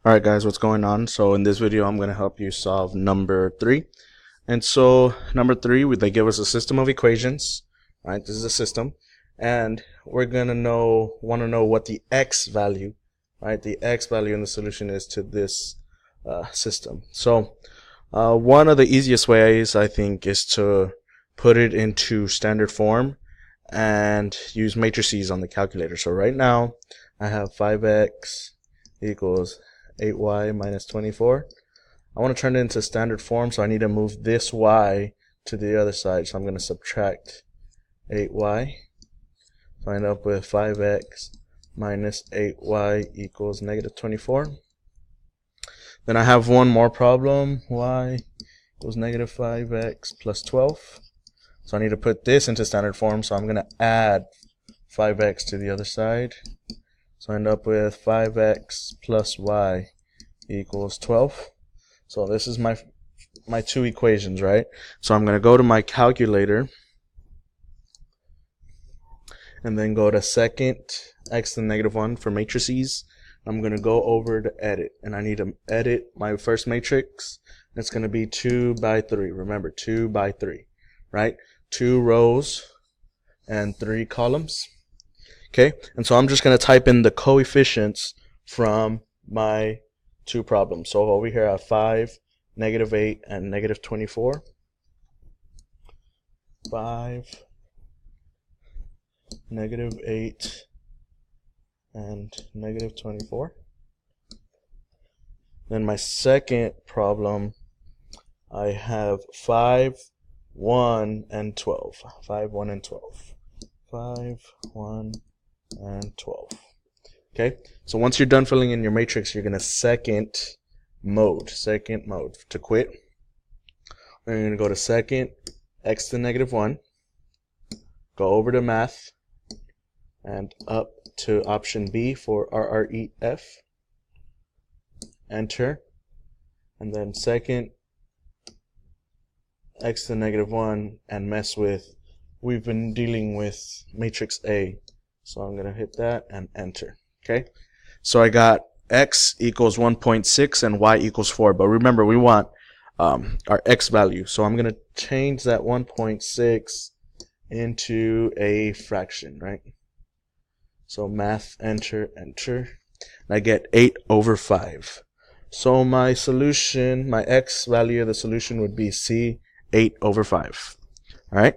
Alright guys, what's going on? So in this video I'm going to help you solve number 3. And so number 3, they give us a system of equations, right? This is a system, and we're going to want to know what the x value, right? The x value in the solution is to this system. So one of the easiest ways I think is to put it into standard form and use matrices on the calculator. So right now I have 5x equals 8y minus 24. I want to turn it into standard form, so I need to move this y to the other side. So I'm going to subtract 8y. So I end up with 5x minus 8y equals negative 24. Then I have one more problem. Y equals negative 5x plus 12. So I need to put this into standard form, so I'm going to add 5x to the other side. So I end up with 5x plus y equals 12. So this is my two equations, right? So I'm going to go to my calculator and then go to second x to the negative 1 for matrices. I'm going to go over to edit, and I need to edit my first matrix. It's going to be 2 by 3. Remember, 2 by 3, right? 2 rows and 3 columns. Okay, and so I'm just going to type in the coefficients from my two problems. So over here I have 5, negative 8, and negative 24. 5, negative 8, and negative 24. Then my second problem, I have 5, 1, and 12. 5, 1, and 12. 5, 1, and 12. Okay, so once you're done filling in your matrix, you're going to second mode to quit. Then you're going to go to second x to the negative 1, go over to math, and up to option B for RREF, enter, and then second x to the negative 1 and mess with, we've been dealing with matrix A, so I'm going to hit that and enter. Okay, so I got x equals 1.6 and y equals 4, but remember we want our x value, so I'm going to change that 1.6 into a fraction, right? So math, enter, enter, and I get 8 over 5. So my solution, my x value of the solution would be C, 8 over 5. All right.